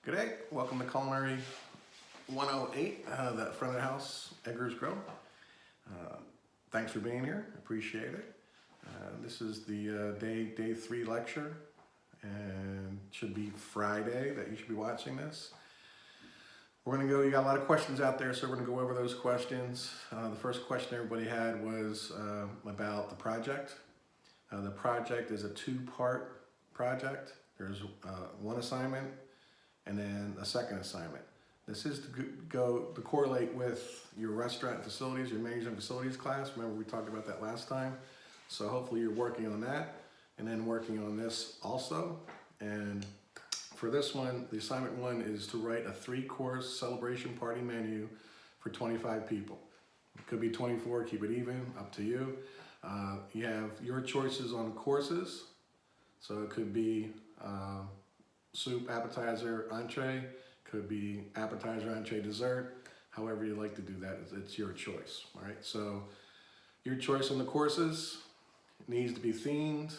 Good day, welcome to Culinary 108, the front of the house, Edgar's Grill. Thanks for being here, appreciate it. This is the day 3 lecture, and it should be Friday that you should be watching this. We're gonna go, you got a lot of questions out there, so we're gonna go over those questions. The first question everybody had was about the project. The project is a 2-part project. There's one assignment and then a second assignment. This is to correlate with your restaurant facilities, your menus and facilities class. Remember we talked about that last time. So hopefully you're working on that and then working on this also. And for this one, the assignment 1 is to write a 3-course celebration party menu for 25 people. It could be 24, keep it even, up to you. You have your choices on courses. So it could be soup, appetizer, entree, could be appetizer, entree, dessert. However you like to do that, it's your choice, all right? So your choice on the courses needs to be themed,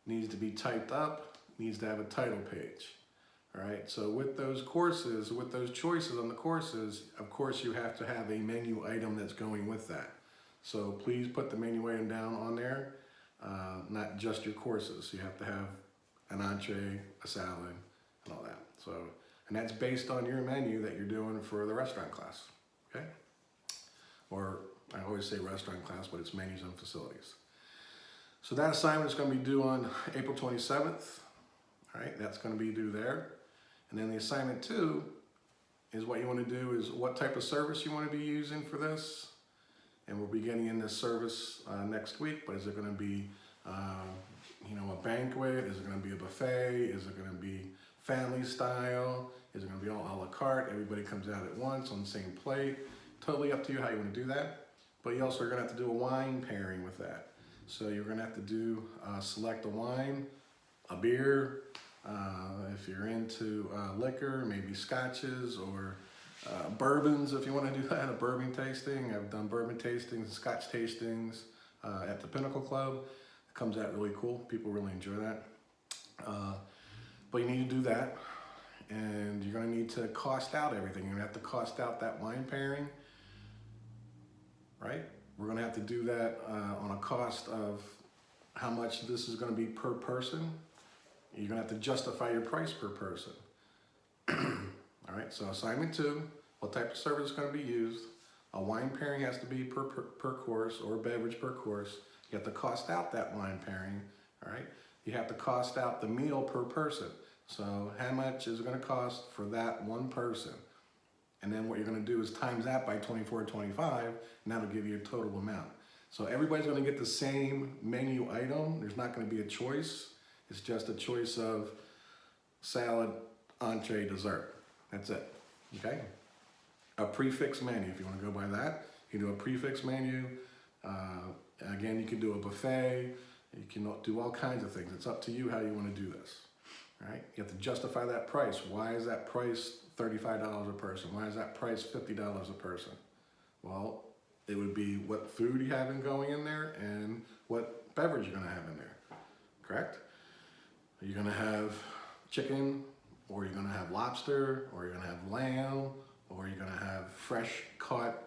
needs to be typed up, needs to have a title page, all right? So with those courses, with those choices on the courses, of course you have to have a menu item that's going with that. So please put the menu item down on there, not just your courses. You have to have an entree, a salad, and all that. So, and that's based on your menu that you're doing for the restaurant class, okay? Or I always say restaurant class, but it's menus and facilities. So that assignment is going to be due on April 27th. All right, that's going to be due there. And then the assignment 2 is what you want to do is what type of service you want to be using for this. And we'll be getting in this service next week, but is it going to be a banquet? Is it going to be a buffet? Is it going to be family style? Is it going to be all a la carte? Everybody comes out at once on the same plate. Totally up to you how you want to do that. But you also are going to have to do a wine pairing with that. So you're going to have to do select a wine, a beer. If you're into liquor, maybe scotches or bourbons if you want to do that, a bourbon tasting. I've done bourbon tastings, scotch tastings at the Pinnacle Club. It comes out really cool. People really enjoy that. But you need to do that, and you're going to need to cost out everything. You're going to have to cost out that wine pairing, right? We're going to have to do that on a cost of how much this is going to be per person. You're going to have to justify your price per person. All right, so assignment 2, what type of service is going to be used? A wine pairing has to be per course, or beverage per course. You have to cost out that wine pairing, all right? You have to cost out the meal per person. So how much is it going to cost for that one person? And then what you're going to do is times that by 24 or 25, and that'll give you a total amount. So everybody's going to get the same menu item. There's not going to be a choice. It's just a choice of salad, entree, dessert. That's it, okay? A prefix menu, if you want to go by that. You can do a prefix menu. Again, you can do a buffet. You can do all kinds of things. It's up to you how you want to do this, all right? You have to justify that price. Why is that price $35 a person? Why is that price $50 a person? Well, it would be what food you have going in there and what beverage you're going to have in there, correct? You're going to have chicken, or you're going to have lobster, or you're going to have lamb, or you're going to have fresh caught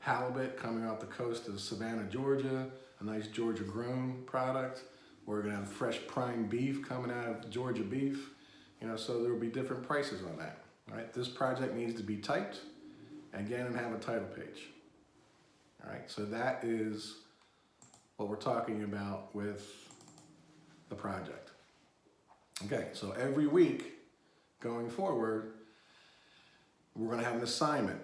halibut coming off the coast of Savannah, Georgia, a nice Georgia grown product, or you're going to have fresh prime beef coming out of Georgia beef. So there will be different prices on that. All right, this project needs to be typed again and have a title page. All right, so that is what we're talking about with the project. Okay, so every week going forward, we're going to have an assignment.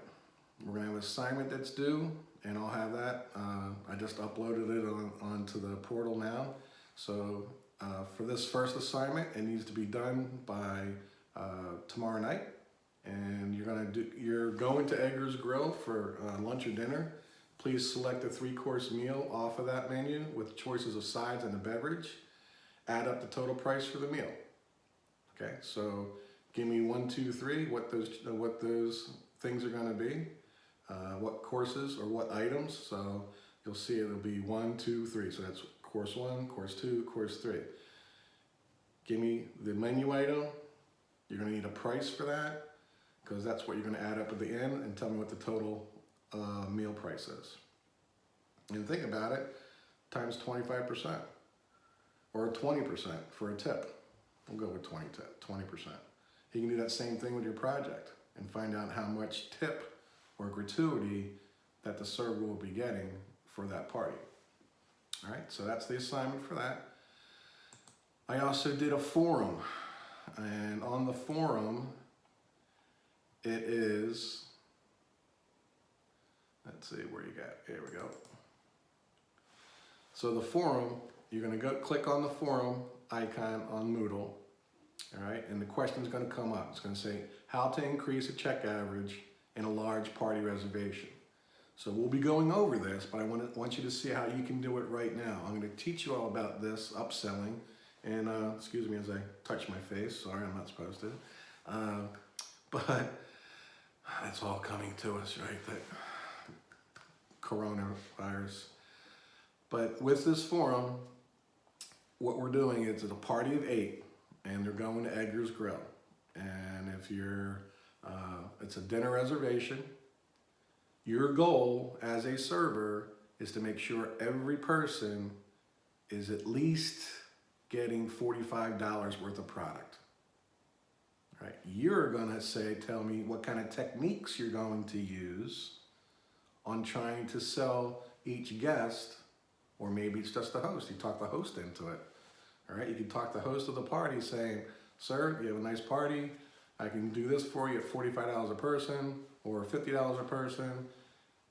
We're going to have an assignment that's due, and I'll have that. I just uploaded it onto the portal now. So for this first assignment, it needs to be done by tomorrow night. And you're going to Edgar's Grill for lunch or dinner. Please select a 3-course meal off of that menu with choices of sides and a beverage. Add up the total price for the meal. Okay, so give me 1, 2, 3, what those things are going to be, what courses or what items. So you'll see it'll be 1, 2, 3. So that's course 1, course 2, course 3. Give me the menu item, You're gonna need a price for that, because that's what you're gonna add up at the end and tell me what the total meal price is. And think about it, times 25%, or 20% for a tip. We'll go with 20%. You can do that same thing with your project and find out how much tip or gratuity that the server will be getting for that party. All right, so that's the assignment for that. I also did a forum, and on the forum, it is, let's see where you got, here we go. So the forum, you're gonna go click on the forum icon on Moodle, all right, and the question's gonna come up. It's gonna say, how to increase a check average in a large party reservation. So we'll be going over this, but I want you to see how you can do it right now. I'm gonna teach you all about this, upselling, and excuse me as I touch my face, sorry, I'm not supposed to. But it's all coming to us, right, that coronavirus. But with this forum, what we're doing is it's a party of 8, and they're going to Edgar's Grill. And if you're, it's a dinner reservation. Your goal as a server is to make sure every person is at least getting $45 worth of product. Right? You're gonna tell me what kind of techniques you're going to use on trying to sell each guest, or maybe it's just the host. You talk the host into it. All right, you can talk the host of the party saying, sir, you have a nice party. I can do this for you at $45 a person or $50 a person.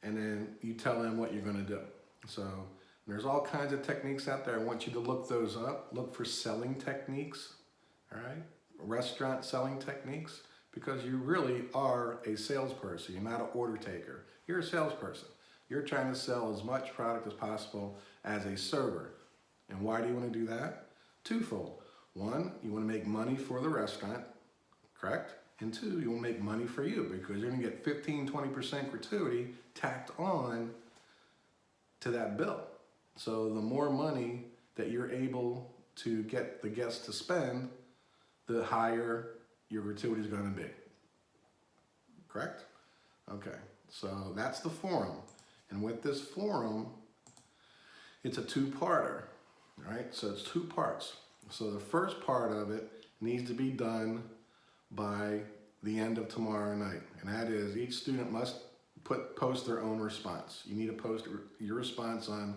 And then you tell them what you're gonna do. So there's all kinds of techniques out there. I want you to look those up. Look for selling techniques, all right? Restaurant selling techniques, because you really are a salesperson. You're not an order taker. You're a salesperson. You're trying to sell as much product as possible as a server. And why do you want to do that? Twofold. One, you want to make money for the restaurant, correct? And two, you want to make money for you, because you're going to get 15-20% gratuity tacked on to that bill. So the more money that you're able to get the guests to spend, the higher your gratuity is going to be. Correct? Okay, so that's the forum. And with this forum, it's a two-parter, right? So it's 2 parts. So the first part of it needs to be done by the end of tomorrow night. And that is, each student must post their own response. You need to post your response on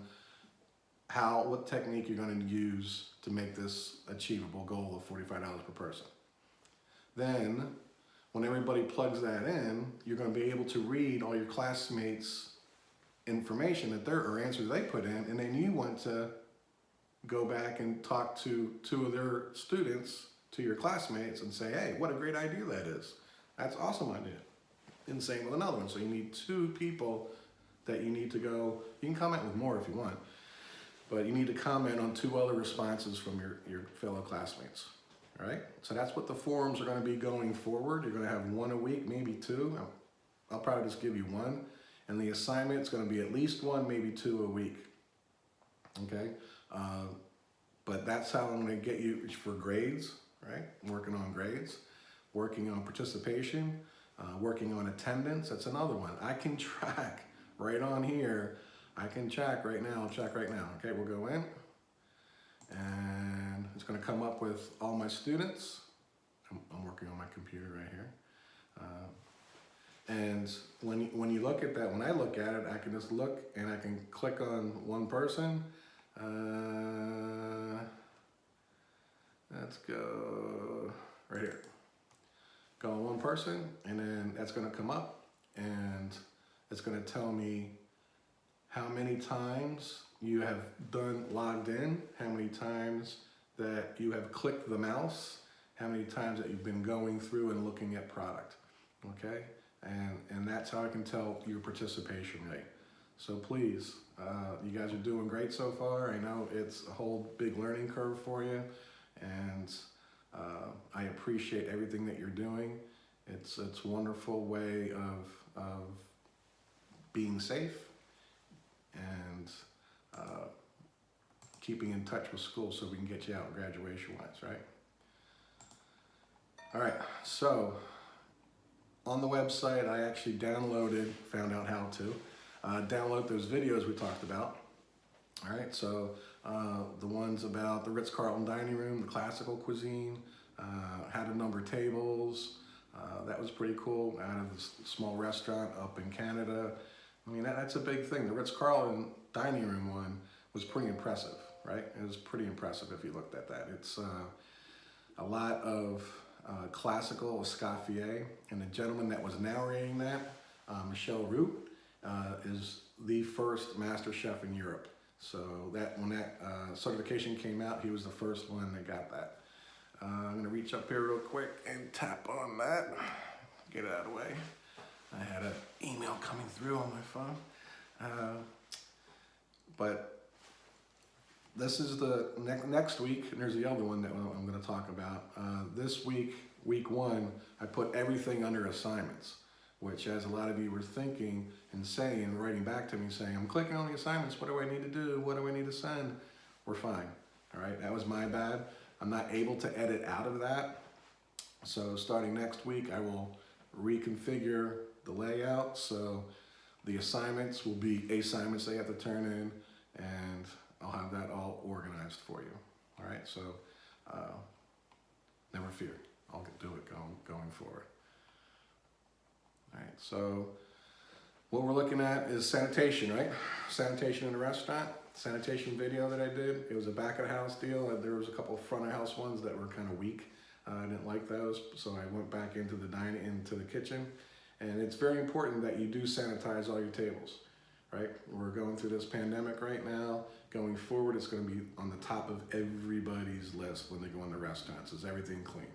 what technique you're going to use to make this achievable goal of $45 per person. Then, when everybody plugs that in, you're going to be able to read all your classmates' information or answers they put in, and then you want to go back and talk to 2 of their students, to your classmates, and say, hey, what a great idea that is. That's an awesome idea. And same with another one. So you need 2 people that you need to go, you can comment with more if you want, but you need to comment on 2 other responses from your fellow classmates, all right? So that's what the forums are gonna be going forward. You're gonna have 1 a week, maybe 2. I'll probably just give you 1. And the assignment's gonna be at least 1, maybe 2 a week, okay? But that's how I'm gonna get you for grades, right? Working on grades, working on participation, working on attendance. That's another one. I can track right on here. I can check right now, Okay, we'll go in, and it's gonna come up with all my students. I'm working on my computer right here. And when you look at that, when I look at it, I can just look and I can click on one person. Let's go right here. Go on one person, and then that's gonna come up, and it's gonna tell me how many times you have logged in, how many times that you have clicked the mouse, how many times that you've been going through and looking at product, okay? And that's how I can tell your participation rate. So please, you guys are doing great so far. I know it's a whole big learning curve for you, and I appreciate everything that you're doing. It's a wonderful way of being safe and keeping in touch with school so we can get you out graduation-wise, right? All right, so on the website, I actually found out how to download those videos we talked about. All right, so the ones about the Ritz-Carlton dining room, the classical cuisine, how to number tables, that was pretty cool, out of this small restaurant up in Canada. I mean, that's a big thing. The Ritz-Carlton dining room one was pretty impressive, right? It was pretty impressive if you looked at that. It's a lot of classical Escoffier, and the gentleman that was narrating that, Michel Root, is the first master chef in Europe. So that when that certification came out, he was the first one that got that. I'm gonna reach up here real quick and tap on that, get it out of the way. I had an email coming through on my phone. But this is the next week, and there's the other one that I'm gonna talk about. This week, week 1, I put everything under assignments, which, as a lot of you were thinking and saying and writing back to me saying, I'm clicking on the assignments, what do I need to do? What do I need to send? We're fine, all right? That was my bad. I'm not able to edit out of that. So starting next week, I will reconfigure the layout. So the assignments will be assignments they have to turn in, and I'll have that all organized for you. All right, so never fear, I'll do it going forward. All right, so what we're looking at is sanitation, right? Sanitation in the restaurant, sanitation video that I did. It was a back of the house deal. There was a couple of front of house ones that were kind of weak. I didn't like those, so I went back into the kitchen. And it's very important that you do sanitize all your tables, right? We're going through this pandemic right now. Going forward, it's going to be on the top of everybody's list when they go into restaurants. Is everything clean?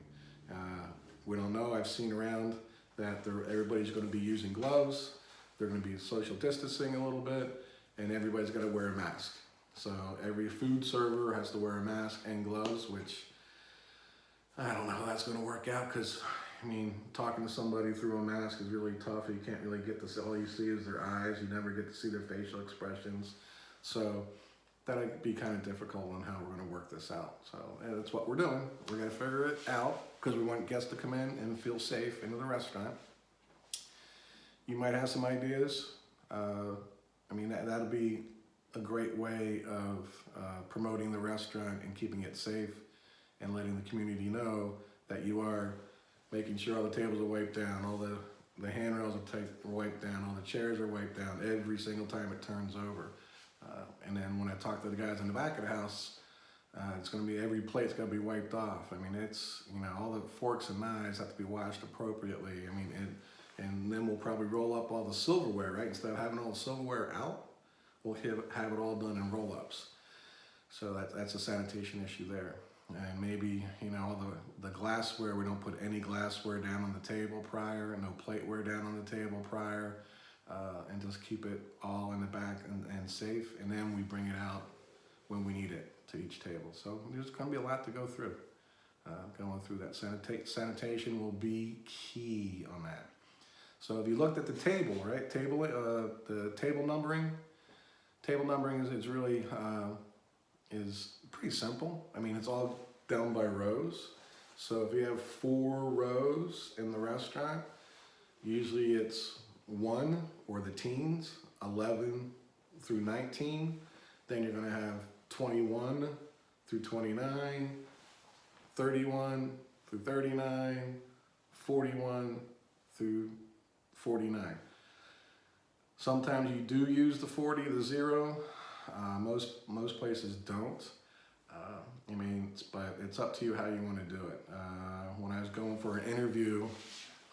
We don't know. I've seen around that everybody's going to be using gloves. They're going to be social distancing a little bit, and everybody's got to wear a mask. So every food server has to wear a mask and gloves, which I don't know how that's going to work out, because I mean, talking to somebody through a mask is really tough. You can't really get to see, all you see is their eyes. You never get to see their facial expressions. So that'd be kind of difficult on how we're going to work this out. So that's what we're doing. We're going to figure it out because we want guests to come in and feel safe into the restaurant. You might have some ideas. I mean, that'll be a great way of promoting the restaurant and keeping it safe and letting the community know that you are making sure all the tables are wiped down, all the handrails are wiped down, all the chairs are wiped down every single time it turns over. And then when I talk to the guys in the back of the house, it's going to be every plate's got to be wiped off. I mean, it's, you know, all the forks and knives have to be washed appropriately. I mean, and then we'll probably roll up all the silverware, right? Instead of having all the silverware out, we'll have it all done in roll-ups. So that's a sanitation issue there. And maybe, you know, all the glassware, we don't put any glassware down on the table prior, no plateware down on the table prior, and just keep it all in the back and safe. And then we bring it out when we need it to each table. So there's going to be a lot to go through. Going through that sanitation will be key on that. So if you looked at the table, right? The table numbering is really is pretty simple. I mean, it's all done by rows. So if you have 4 rows in the restaurant, usually it's 1 or the teens, 11 through 19. Then you're going to have 21 through 29, 31 through 39, 41 through 49. Sometimes you do use the 40, the 0. Most places don't. I mean, but it's up to you how you want to do it. When I was going for an interview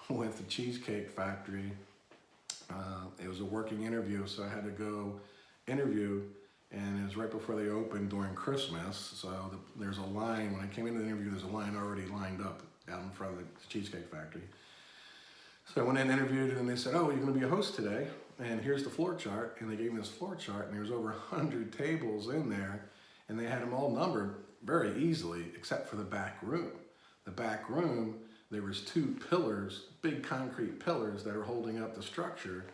with the Cheesecake Factory, it was a working interview, so I had to go interview, and it was right before they opened during Christmas. So there's a line, when I came into the interview, there's a line already lined up out in front of the Cheesecake Factory. So I went in and interviewed, and they said, oh, you're going to be a host today, and here's the floor chart. And they gave me this floor chart, and there was over 100 tables in there, and they had them all numbered very easily, except for the back room. The back room, there was 2 pillars, big concrete pillars that are holding up the structure,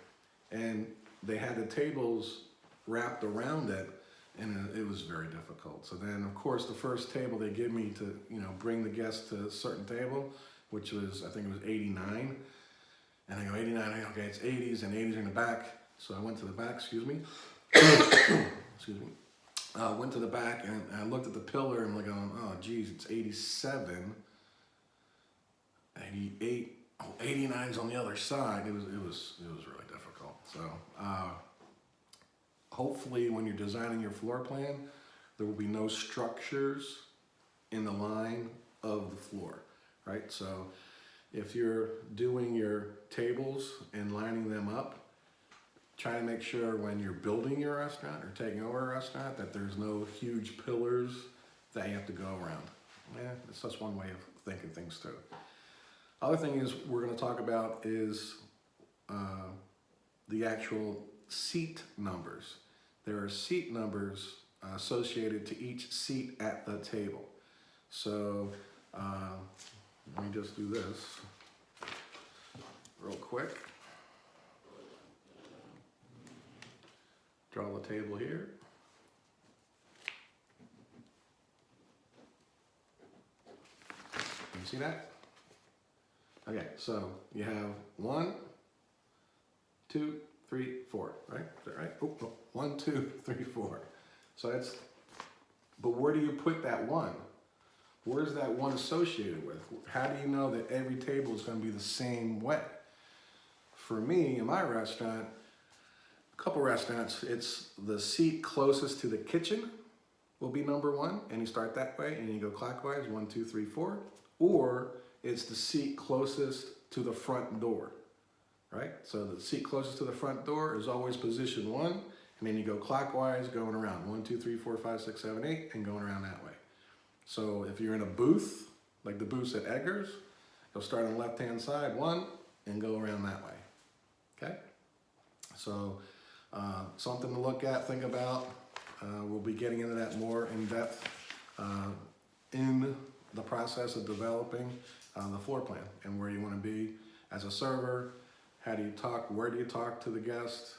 and they had the tables wrapped around it, and it was very difficult. So then, of course, the first table they give me to, you know, bring the guests to a certain table, which was, I think it was 89. And I go 89, okay, it's 80s, and 80s are in the back. So I went to the back, excuse me. Excuse me. Went to the back and I looked at the pillar and I'm like, oh geez, it's 87, 88, 89's on the other side. It was really difficult. So hopefully when you're designing your floor plan, there will be no structures in the line of the floor, right? So if you're doing your tables and lining them up, try to make sure when you're building your restaurant or taking over a restaurant that there's no huge pillars that you have to go around. Yeah, it's just one way of thinking things through. Other thing is we're going to talk about is the actual seat numbers. There are seat numbers associated to each seat at the table. So let me just do this real quick. Draw the table here. Can you see that? Okay, so you have 1, 2, 3, 4, right? Is that right? Oh, no. 1, 2, 3, 4. So that's, but where do you put that 1? Where's that 1 associated with? How do you know that every table is going to be the same way? For me, in my restaurant, couple restaurants, it's the seat closest to the kitchen will be number 1, and you start that way and you go clockwise, 1, 2, 3, 4, or it's the seat closest to the front door, right? So the seat closest to the front door is always position 1, and then you go clockwise going around 1, 2, 3, 4, 5, 6, 7, 8, and going around that way. So if you're in a booth, like the booths at Edgar's, you'll start on the left-hand side 1 and go around that way, okay? So something to look at, think about. We'll be getting into that more in depth in the process of developing the floor plan and where you want to be as a server. How do you talk? Where do you talk to the guest?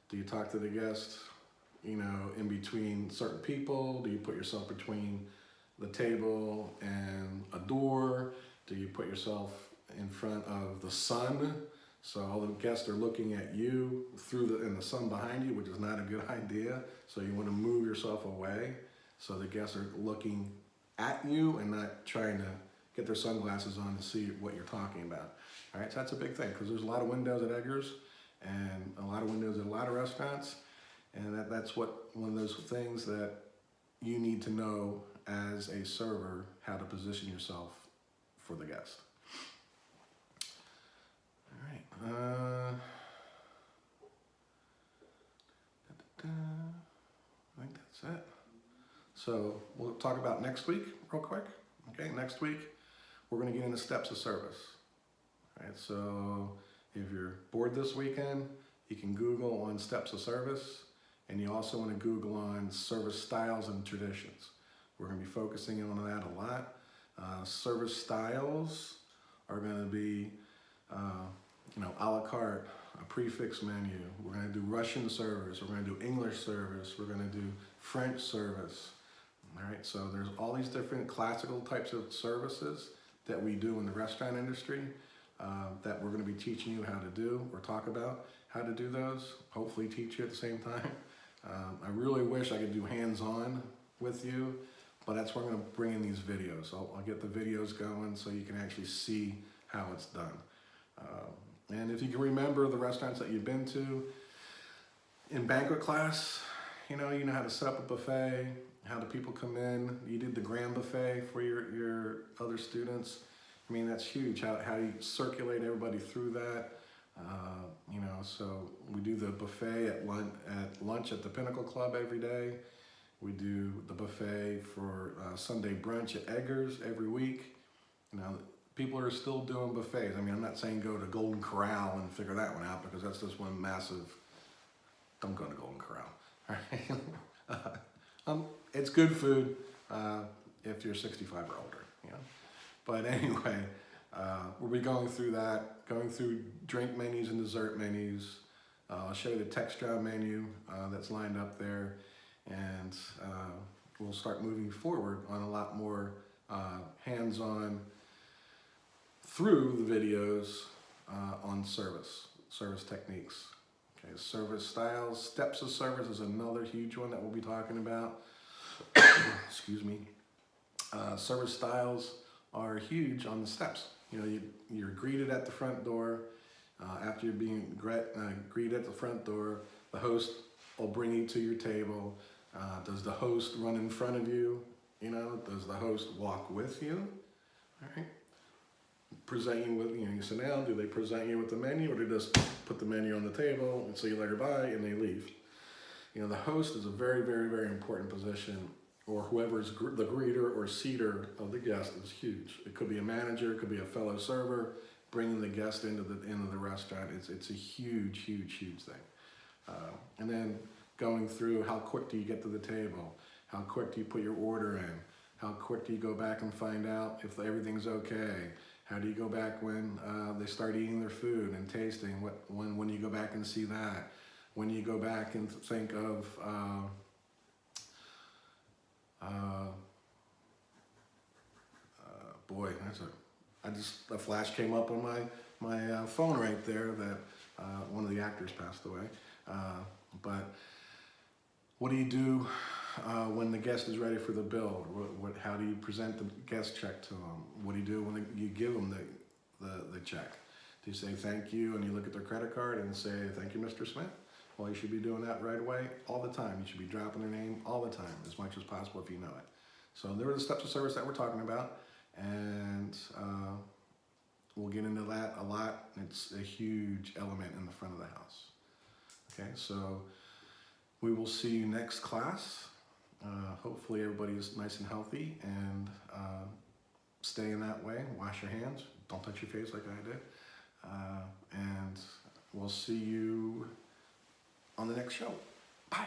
Do you talk to the guest, you know, in between certain people? Do you put yourself between the table and a door? Do you put yourself in front of the sun? So all the guests are looking at you in the sun behind you, which is not a good idea. So you want to move yourself away so the guests are looking at you and not trying to get their sunglasses on to see what you're talking about. All right, so that's a big thing because there's a lot of windows at Edgar's and a lot of windows at a lot of restaurants. And that's one of those things that you need to know as a server, how to position yourself for the guest. All right. I think that's it. So we'll talk about next week real quick. Okay, next week we're going to get into steps of service. All right, so if you're bored this weekend, you can Google on steps of service, and you also want to Google on service styles and traditions. We're going to be focusing on that a lot. Service styles are going to be you know, a la carte, a prefix menu. We're going to do Russian service. We're going to do English service. We're going to do French service. All right, so there's all these different classical types of services that we do in the restaurant industry that we're going to be teaching you how to do or talk about how to do those. Hopefully teach you at the same time. I really wish I could do hands-on with you, but that's where I'm going to bring in these videos. I'll get the videos going so you can actually see how it's done. And if you can remember the restaurants that you've been to, in banquet class, you know how to set up a buffet, how do people come in. You did the grand buffet for your other students. I mean, that's huge, how you circulate everybody through that. You know, so we do the buffet at lunch at the Pinnacle Club every day. We do the buffet for Sunday brunch at Edgar's every week. You know, people are still doing buffets. I mean, I'm not saying go to Golden Corral and figure that one out because that's just one massive, don't go to Golden Corral, all right? It's good food if you're 65 or older, you know? But anyway, we'll be going through that, going through drink menus and dessert menus. I'll show you the textile menu that's lined up there, and we'll start moving forward on a lot more hands-on through the videos on service techniques. Okay, service styles, steps of service is another huge one that we'll be talking about. Excuse me. Service styles are huge on the steps. You know, you're greeted at the front door. After you're being greeted at the front door, the host will bring you to your table. Does the host run in front of you? You know, does the host walk with you? All right. Present you with, you know, you sit down, do they present you with the menu, or do they just put the menu on the table and say you let her buy and they leave? You know, the host is a very, very, very important position, or whoever's the greeter or seater of the guest is huge. It could be a manager, it could be a fellow server, bringing the guest into the restaurant. It's a huge, huge, huge thing. And then going through how quick do you get to the table? How quick do you put your order in? How quick do you go back and find out if everything's okay? How do you go back when they start eating their food and tasting? When you go back and see that? When you go back and think of boy, a flash came up on my phone right there that one of the actors passed away. But what do you do when the guest is ready for the bill? How do you present the guest check to them? What do you do when you give them the check? Do you say thank you and you look at their credit card and say thank you, Mr. Smith? Well, you should be doing that right away, all the time. You should be dropping their name all the time, as much as possible if you know it. So there are the steps of service that we're talking about, and we'll get into that a lot. It's a huge element in the front of the house. Okay, so we will see you next class. Hopefully everybody is nice and healthy, and stay in that way. Wash your hands. Don't touch your face like I did. And we'll see you on the next show. Bye.